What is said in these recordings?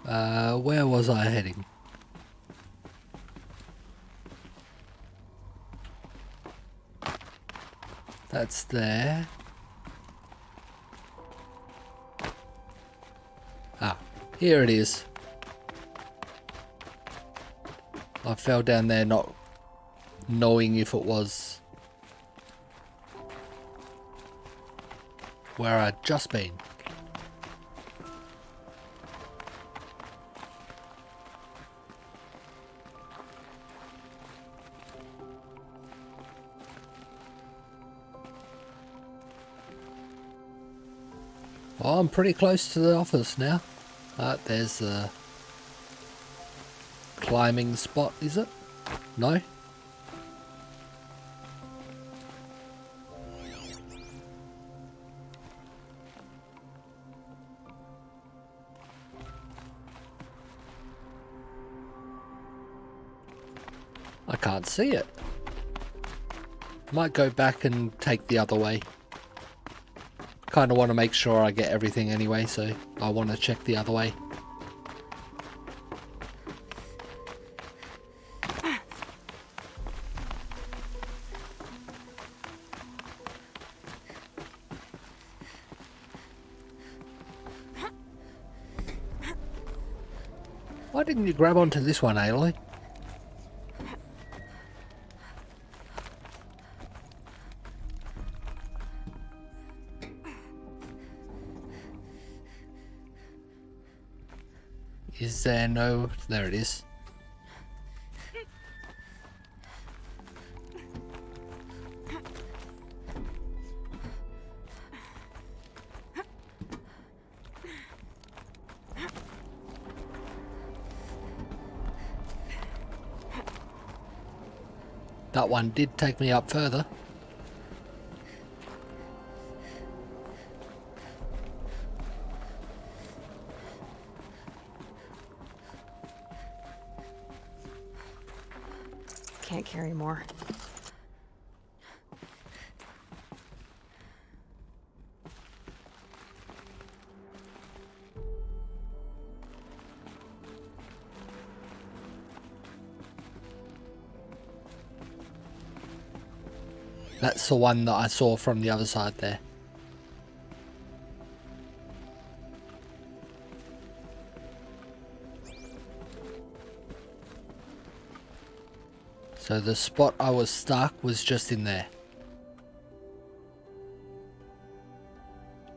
Where was I heading? That's there. Ah, here it is. I fell down there not knowing if it was where I'd just been. Oh, I'm pretty close to the office now. There's the climbing spot, is it? No? I can't see it. Might go back and take the other way. Kind of want to make sure I get everything anyway, so I want to check the other way. Why didn't you grab onto this one, Aloy? Is there no... There it is. That one did take me up further. Can't carry more. That's the one that I saw from the other side there. So the spot I was stuck was just in there.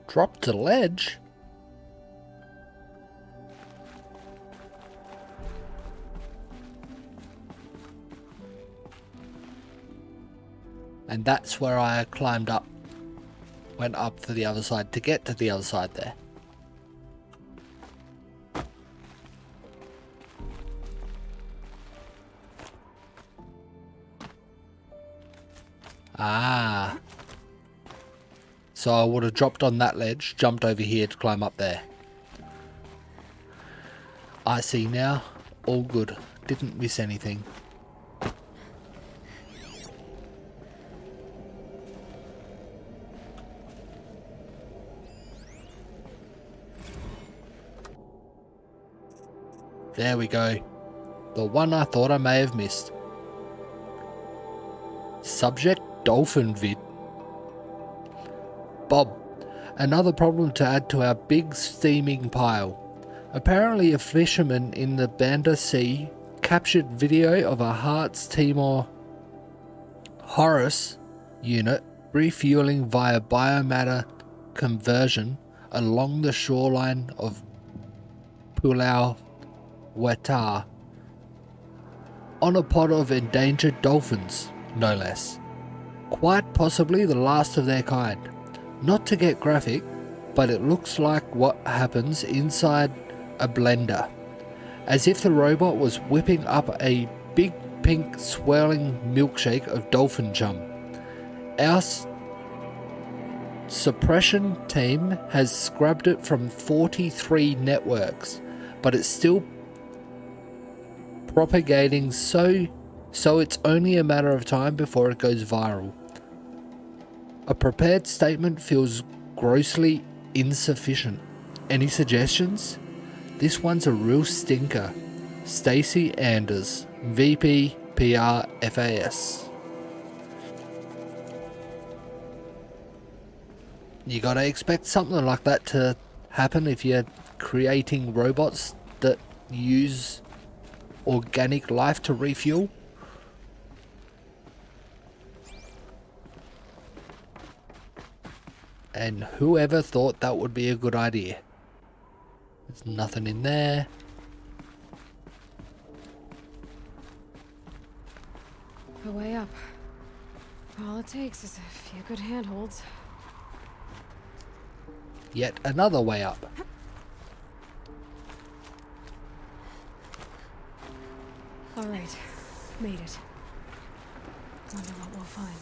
Drop to ledge? And that's where I climbed up. Went up to the other side to get to the other side there. Ah. So I would have dropped on that ledge, jumped over here to climb up there. I see now. All good. Didn't miss anything. There we go. The one I thought I may have missed. Subject dolphin vid. Bob, another problem to add to our big steaming pile. Apparently a fisherman in the Banda Sea captured video of a Hearts Timor Horus unit refueling via biomatter conversion along the shoreline of Pulau Wetar on a pod of endangered dolphins, no less. Quite possibly the last of their kind. Not to get graphic, but it looks like what happens inside a blender, as if the robot was whipping up a big pink swirling milkshake of dolphin chum. Our suppression team has scrubbed it from 43 networks, but it's still propagating, so it's only a matter of time before it goes viral. A prepared statement feels grossly insufficient. Any suggestions? This one's a real stinker. Stacey Anders, VP PR FAS. You gotta expect something like that to happen if you're creating robots that use organic life to refuel. And whoever thought that would be a good idea? There's nothing in there. A way up. All it takes is a few good handholds. Yet another way up. All right, made it. Wonder what we'll find.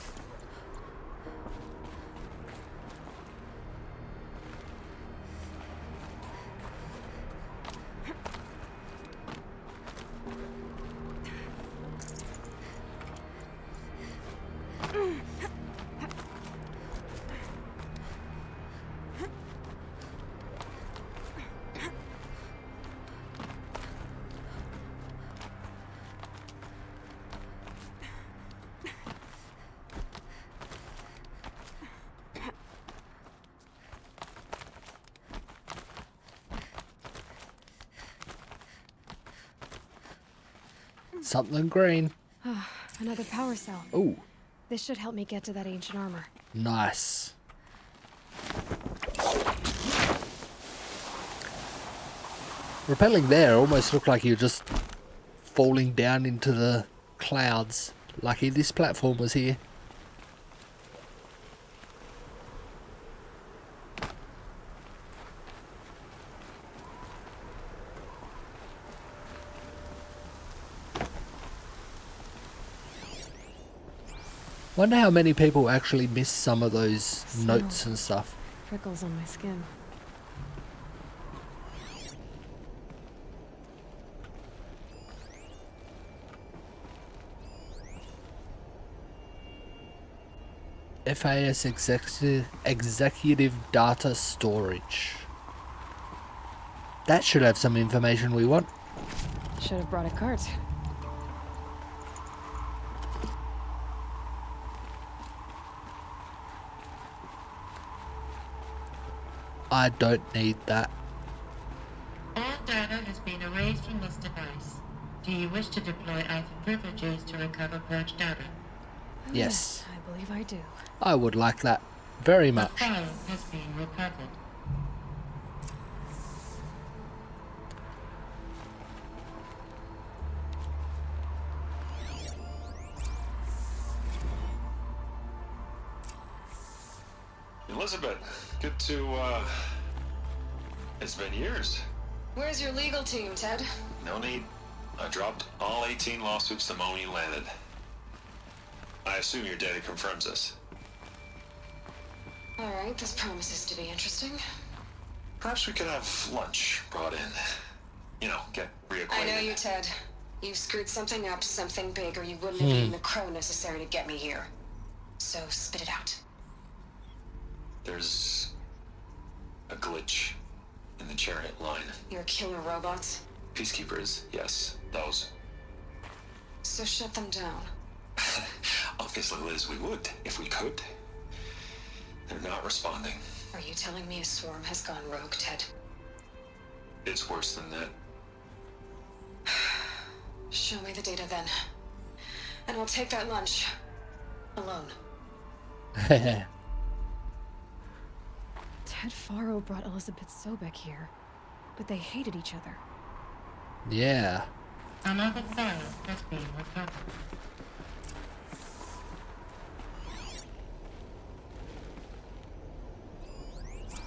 Something green. Another power cell. Oh, This should help me get to that ancient armor. nice. Rappelling there almost looked like you're just falling down into the clouds. Lucky this platform was here. Wonder how many people actually miss some of those notes and stuff. Prickles on my skin. FAS executive data storage. That should have some information we want. Should have brought a cart. I don't need that. All data has been erased from this device. Do you wish to deploy either privileges to recover purged data? Yes, I believe I do. I would like that very The much. file has been recovered. Elizabeth, good to, it's been years. Where's your legal team, Ted? No need. I dropped all 18 lawsuits the moment you landed. I assume your data confirms this. All right, this promises to be interesting. Perhaps we could have lunch brought in. You know, get reacquainted. I know you, Ted. You screwed something up, something big, or you wouldn't have eaten the crow necessary to get me here. So spit it out. There's a glitch in the chariot line. Your killer robots? Peacekeepers, yes, those. So shut them down. Obviously, Liz, we would, if we could. They're not responding. Are you telling me a swarm has gone rogue, Ted? It's worse than that. Show me the data then. And I'll take that lunch. Alone. Ted Faro brought Elizabeth Sobek here, but they hated each other. Yeah. Another file has been recovered.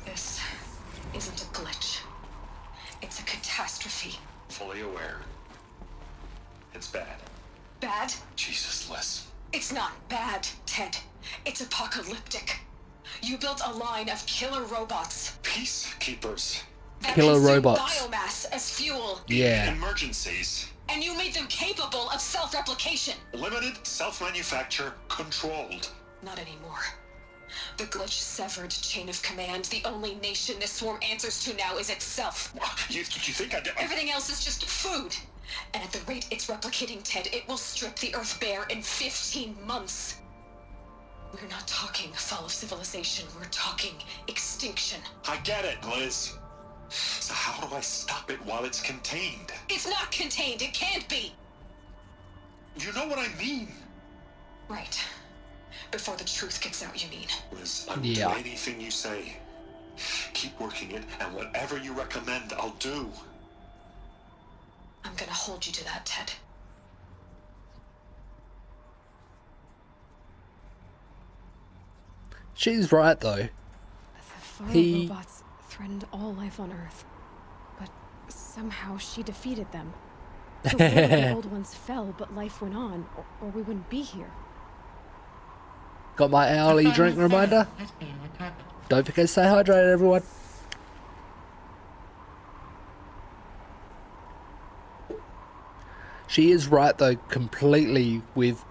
This isn't a glitch. It's a catastrophe. Fully aware. It's bad. Bad? Jesus, Liz. It's not bad, Ted. It's apocalyptic. You built a line of killer robots. Peacekeepers. That Killer consume robots. biomass as fuel. Yeah. Emergencies. And you made them capable of self-replication. Limited, self-manufacture, controlled. Not anymore. The glitch severed chain of command. The only nation this swarm answers to now is itself. You think I did? Everything else is just food. And at the rate it's replicating, Ted, it will strip the Earth bare in 15 months. We're not talking fall of civilization. We're talking extinction. I get it, Liz. So how do I stop it while it's contained? It's not contained. It can't be. You know what I mean. Right. Before the truth gets out, you mean? Liz, I will Yeah. do anything you say. Keep working it, and whatever you recommend, I'll do. I'm gonna hold you to that, Ted. She's right though. The Faro He- robots threatened all life on Earth, but somehow she defeated them. The war of the old ones fell, but life went on, or we wouldn't be here. Got my hourly drink reminder. Has been recovered. Don't forget to stay hydrated, everyone. She is right though, completely with...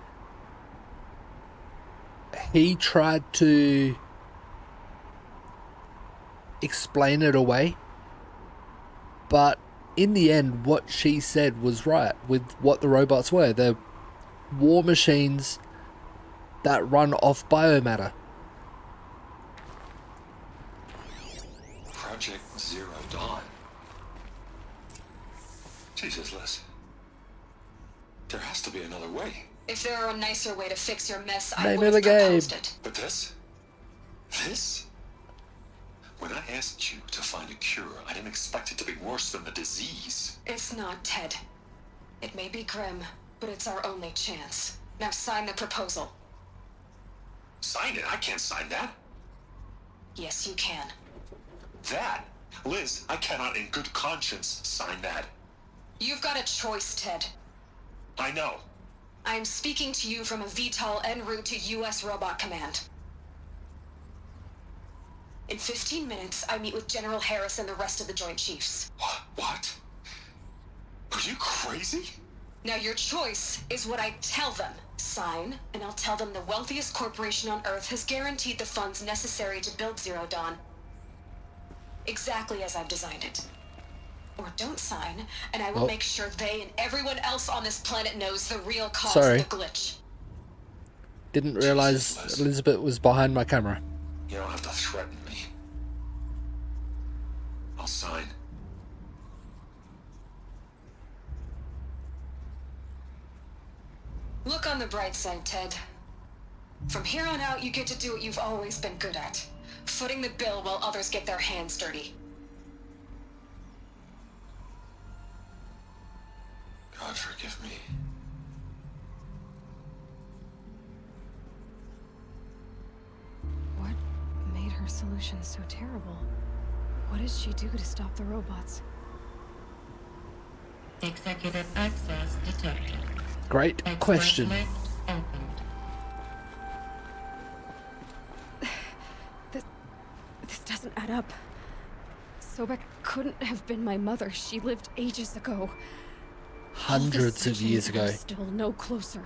He tried to explain it away, but in the end what she said was right with what the robots were. They're war machines that run off biomatter. Project Zero Dawn. Jesus, Liz. There has to be another way. If there were a nicer way to fix your mess, I Name would of have the game. proposed it. But this? This? When I asked you to find a cure, I didn't expect it to be worse than the disease. It's not, Ted. It may be grim, but it's our only chance. Now sign the proposal. Sign it? I can't sign that. Yes, you can. That? Liz, I cannot in good conscience sign that. You've got a choice, Ted. I know. I am speaking to you from a VTOL en route to U.S. Robot Command. In 15 minutes, I meet with General Harris and the rest of the Joint Chiefs. What? Are you crazy? Now your choice is what I tell them. Sign, and I'll tell them the wealthiest corporation on Earth has guaranteed the funds necessary to build Zero Dawn. Exactly as I've designed it. Or don't sign, and I will Oh. make sure they and everyone else on this planet knows the real cause Sorry. of the glitch. Didn't realize Elizabeth was behind my camera. You don't have to threaten me. I'll sign. Look on the bright side, Ted. From here on out, you get to do what you've always been good at. Footing the bill while others get their hands dirty. God forgive me. What made her solution so terrible? What did she do to stop the robots? Executive access detected. Great Express question. lift opened. This doesn't add up. Sobek couldn't have been my mother. She lived ages ago. Hundreds of years ago. Still no closer.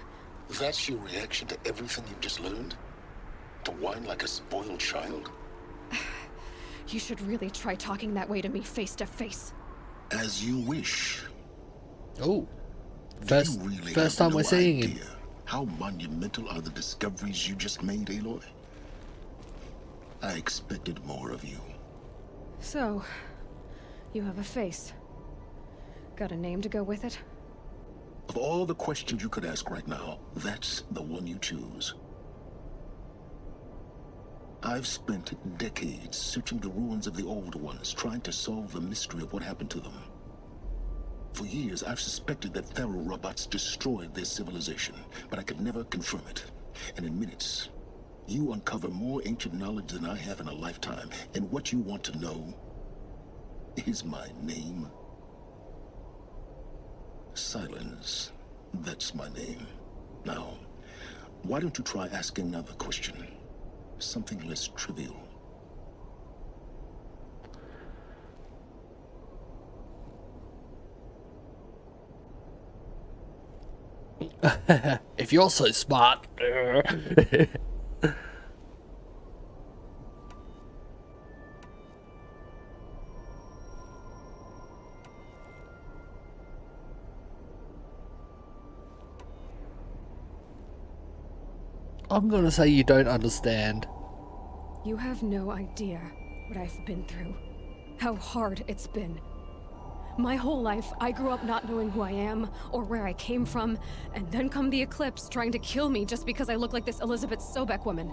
That's your reaction to everything you've just learned? To whine like a spoiled child? You should really try talking that way to me face to face. As you wish. Oh, Do first you really first have time we're no seeing him. idea how monumental are the discoveries you just made, Aloy? I expected more of you. So, you have a face. Got a name to go with it? Of all the questions you could ask right now, that's the one you choose. I've spent decades searching the ruins of the old ones, trying to solve the mystery of what happened to them. For years, I've suspected that Thero robots destroyed their civilization, but I could never confirm it. And in minutes, you uncover more ancient knowledge than I have in a lifetime, and what you want to know is my name. Silence. That's my name. Now, why don't you try asking another question? Something less trivial. If you're so smart. I'm gonna say you don't understand. You have no idea what I've been through. How hard it's been. My whole life, I grew up not knowing who I am or where I came from, and then come the Eclipse trying to kill me just because I look like this Elizabeth Sobek woman.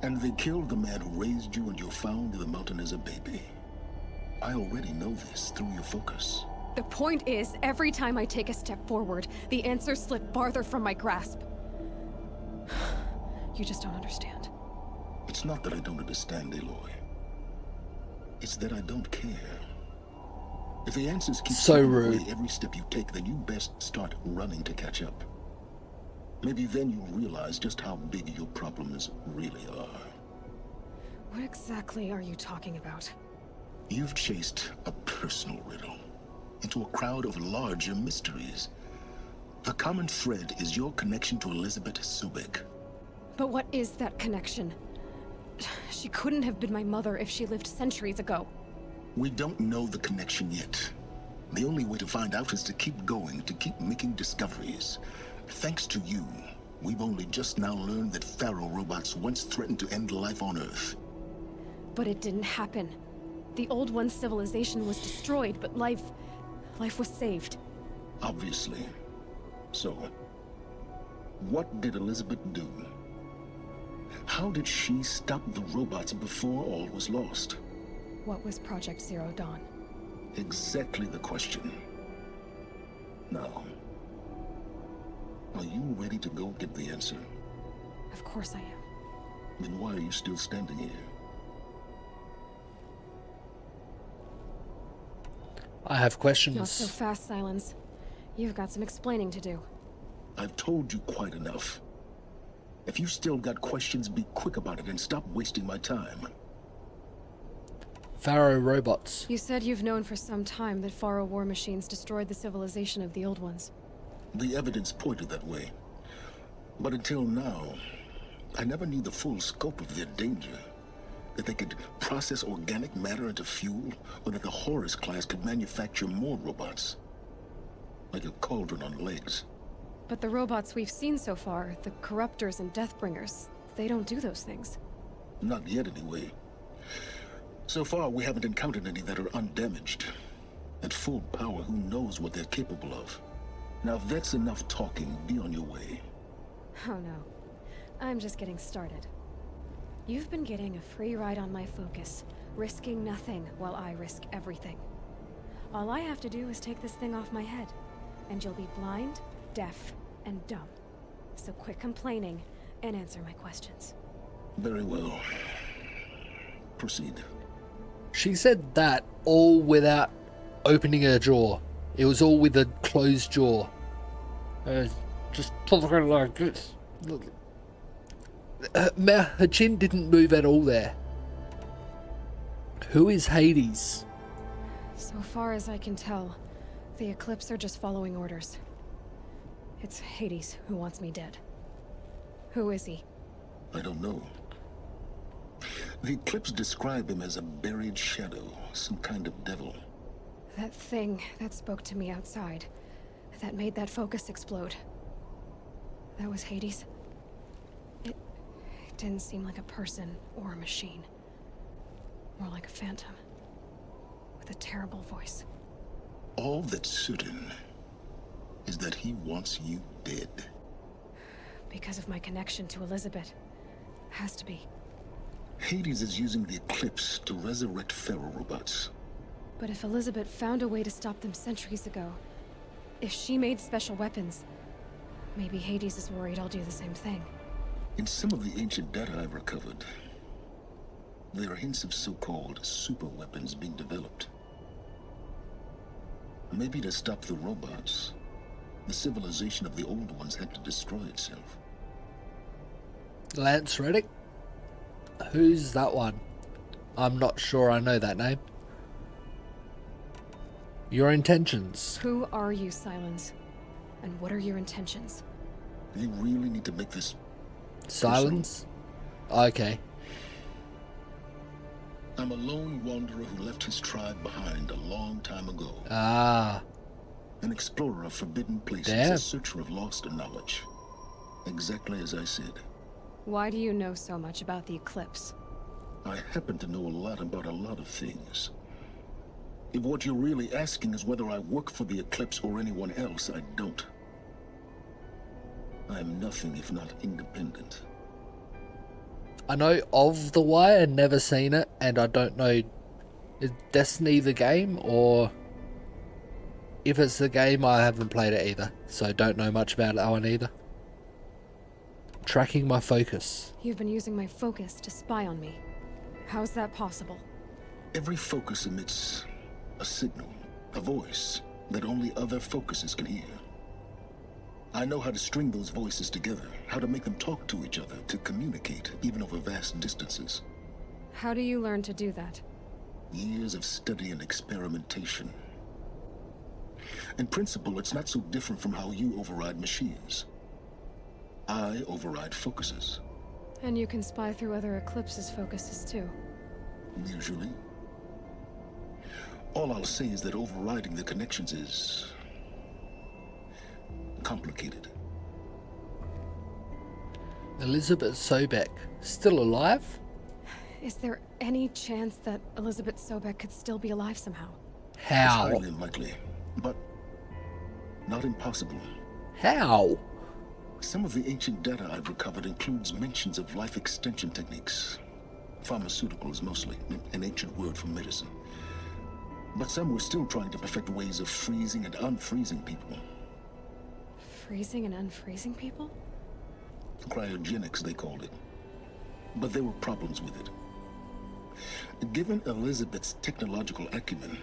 And they killed the man who raised you and you found in the mountain as a baby. I already know this through your focus. The point is, every time I take a step forward, the answers slip farther from my grasp. You just don't understand. It's not that I don't understand, Aloy. It's that I don't care. If the answers keep So slipping rude. away every step you take, then you best start running to catch up. Maybe then you'll realize just how big your problems really are. What exactly are you talking about? You've chased a personal riddle into a crowd of larger mysteries. The common thread is your connection to Elizabeth Sobek. But what is that connection? She couldn't have been my mother if she lived centuries ago. We don't know the connection yet. The only way to find out is to keep going, to keep making discoveries. Thanks to you, we've only just now learned that Pharaoh robots once threatened to end life on Earth. But it didn't happen. The Old One's civilization was destroyed, but life was saved. Obviously. So, what did Elizabeth do? How did she stop the robots before all was lost? What was Project Zero Dawn? Exactly the question. Now, are you ready to go get the answer? Of course I am. Then why are you still standing here? I have questions. Not so fast, Silence. You've got some explaining to do. I've told you quite enough. If you still got questions, be quick about it and stop wasting my time. Pharaoh robots. You said you've known for some time that Pharaoh war machines destroyed the civilization of the Old Ones. The evidence pointed that way. But until now, I never knew the full scope of their danger. That they could process organic matter into fuel, or that the Horus class could manufacture more robots. Like a cauldron on legs. But the robots we've seen so far, the Corruptors and Deathbringers, they don't do those things. Not yet, anyway. So far, we haven't encountered any that are undamaged. At full power, who knows what they're capable of? Now, if that's enough talking, be on your way. Oh no. I'm just getting started. You've been getting a free ride on my focus, risking nothing while I risk everything. All I have to do is take this thing off my head, and you'll be blind, deaf, and dumb. So quit complaining and answer my questions. Very well. Proceed. She said that all without opening her jaw. It was all with a closed jaw. Just talking like this. Her chin didn't move at all there. Who is Hades? So far as I can tell, the Eclipse are just following orders. It's Hades who wants me dead. Who is he? I don't know. The Eclipse describe him as a buried shadow, some kind of devil. That thing that spoke to me outside, that made that focus explode. That was Hades. It didn't seem like a person or a machine. More like a phantom. With a terrible voice. All that's certain is that he wants you dead. Because of my connection to Elizabeth. Has to be. Hades is using the Eclipse to resurrect Pharaoh robots. But if Elizabeth found a way to stop them centuries ago, if she made special weapons, maybe Hades is worried I'll do the same thing. In some of the ancient data I've recovered, there are hints of so-called super weapons being developed. Maybe to stop the robots, the civilization of the old ones had to destroy itself. Lance Reddick? Who's that one? I'm not sure I know that name. Your intentions. Who are you, Silence? And what are your intentions? You really need to make this Silence? Okay. I'm a lone wanderer who left his tribe behind a long time ago. Ah. An explorer of forbidden places, Damn. a searcher of lost knowledge. Exactly as I said. Why do you know so much about the eclipse? I happen to know a lot about a lot of things. If what you're really asking is whether I work for the Eclipse or anyone else, I don't. I am nothing if not independent. I know of The Wire, never seen it, and I don't know, is Destiny the game, or if it's the game, I haven't played it either, so don't know much about that one either. Tracking my focus. You've been using my focus to spy on me. How's that possible? Every focus emits a signal, a voice that only other focuses can hear. I know how to string those voices together, how to make them talk to each other, to communicate, even over vast distances. How do you learn to do that? Years of study and experimentation. In principle, it's not so different from how you override machines. I override focuses. And you can spy through other Eclipse's focuses too. Usually. All I'll say is that overriding the connections is complicated. Elizabeth Sobek, still alive? Is there any chance that Elizabeth Sobek could still be alive somehow? It's How? highly unlikely, but not impossible. How? Some of the ancient data I've recovered includes mentions of life extension techniques. Pharmaceuticals mostly, an ancient word for medicine. But some were still trying to perfect ways of freezing and unfreezing people. Freezing and unfreezing people? Cryogenics, they called it. But there were problems with it. Given Elizabeth's technological acumen,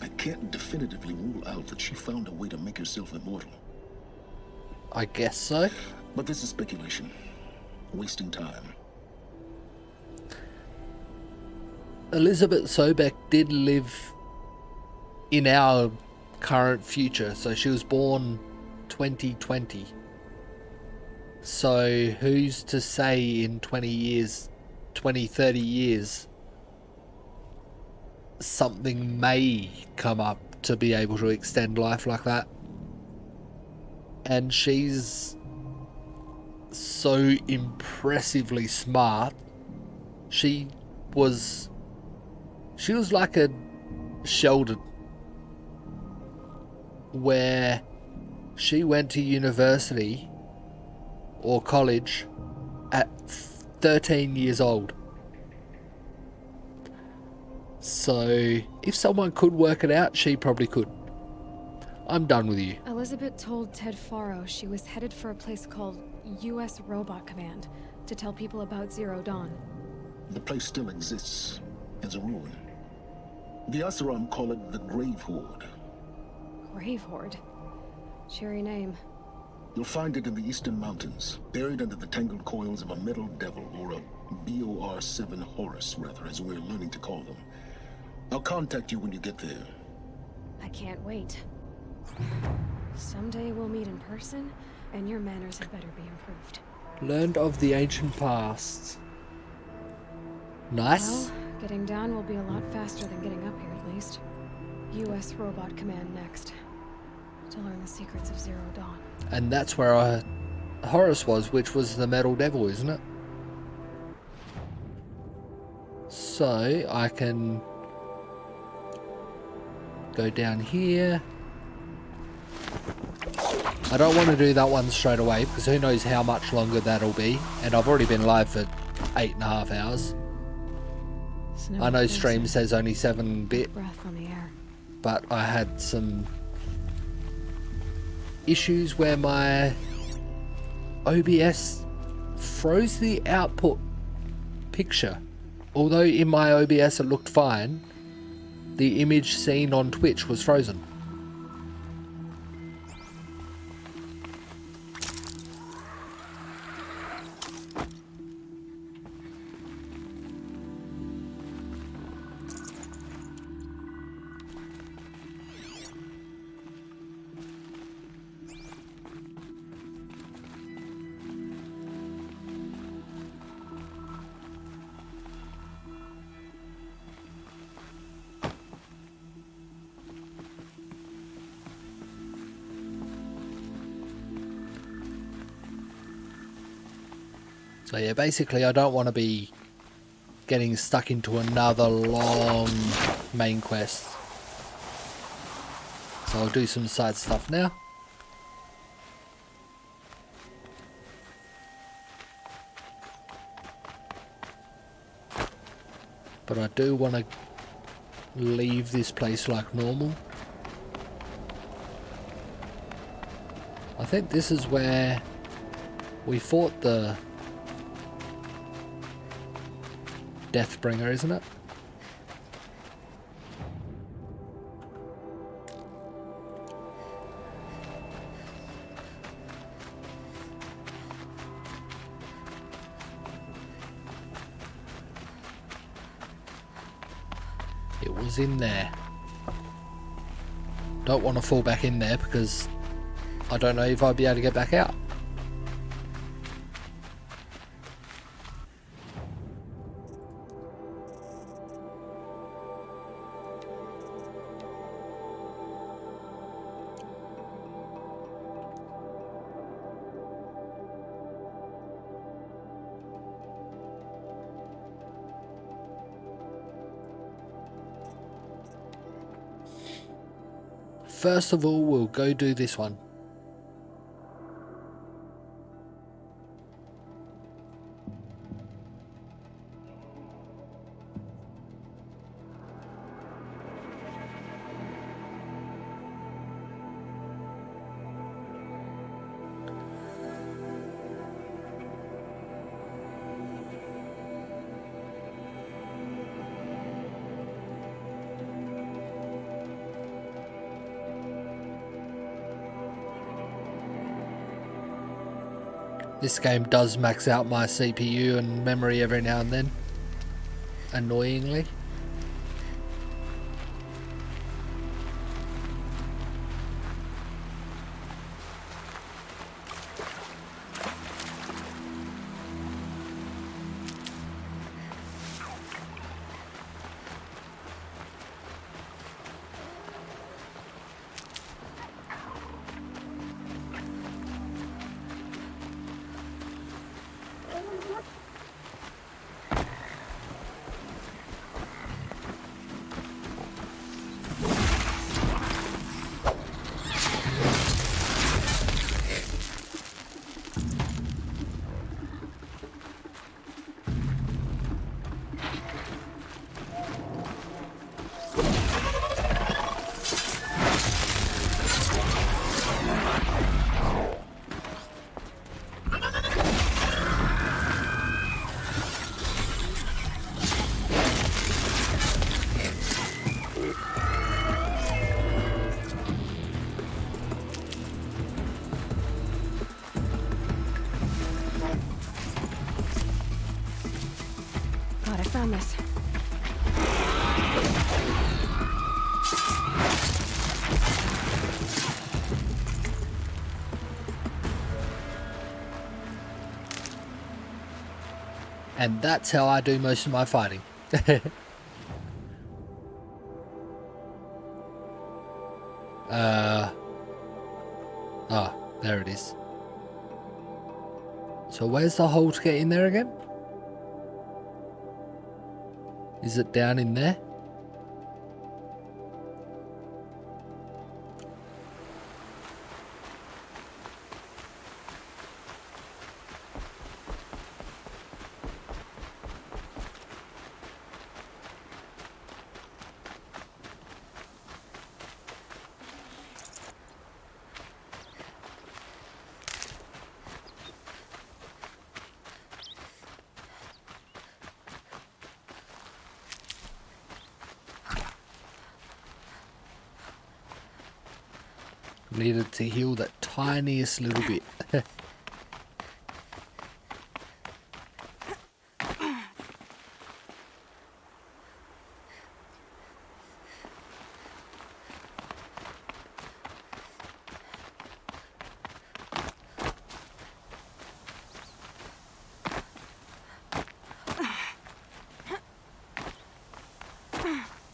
I can't definitively rule out that she found a way to make herself immortal. I guess so. But this is speculation. Wasting time. Elizabeth Sobek did live in our current future, so she was born 2020. So who's to say in 20 years, 20, 30 years, something may come up to be able to extend life like that? And she's so impressively smart. She was like a Sheldon, where she went to university or college at 13 years old. So if someone could work it out, she probably could. I'm done with you. Elizabeth told Ted Faro she was headed for a place called U.S. Robot Command to tell people about Zero Dawn. The place still exists as a ruin. The Asaram call it the Grave Horde. Grave Horde? Cheery name. You'll find it in the Eastern Mountains, buried under the tangled coils of a metal devil, or a BOR-7 Horus, rather, as we're learning to call them. I'll contact you when you get there. I can't wait. Someday we'll meet in person, and your manners had better be improved. Learned of the ancient past. Nice. Well, getting down will be a lot faster than getting up here, at least. U.S. Robot Command next. To learn the secrets of Zero Dawn. And that's where Horus was, which was the metal devil, isn't it? So I can go down here. I don't want to do that one straight away because who knows how much longer that'll be, and I've already been live for 8.5 hours. I know stream says only 7-bit, Breath on the air. but I had some issues where my OBS froze the output picture. Although in my OBS it looked fine, the image seen on Twitch was frozen. So yeah, basically I don't want to be getting stuck into another long main quest. So I'll do some side stuff now. But I do want to leave this place like normal. I think this is where we fought the Deathbringer, isn't it? It was in there. Don't want to fall back in there because I don't know if I'll be able to get back out. First of all, we'll go do this one. This game does max out my CPU and memory every now and then, annoyingly. God, I found this. And that's how I do most of my fighting. There it is. So where's the hole to get in there again? Is it down in there? Needed to heal that tiniest little bit.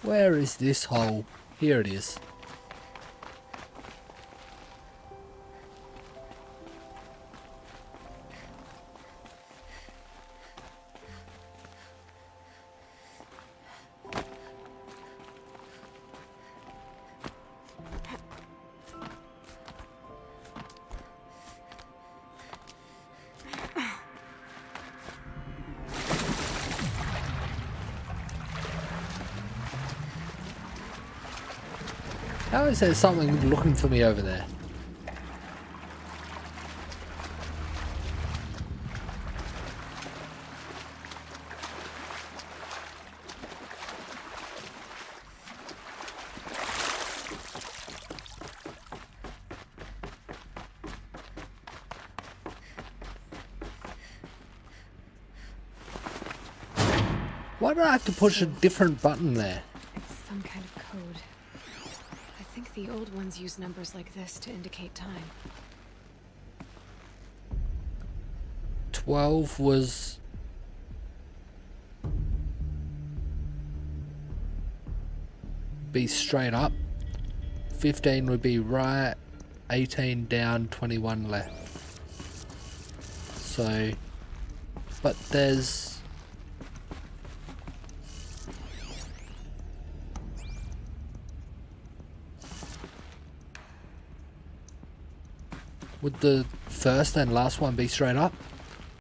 Where is this hole? Here it is. How is there something looking for me over there? Why do I have to push a different button there? It's some kind of code. I think the old ones use numbers like this to indicate time. 12 was... be straight up. 15 would be right. 18 down, 21 left. So... but there's... would the first and last one be straight up?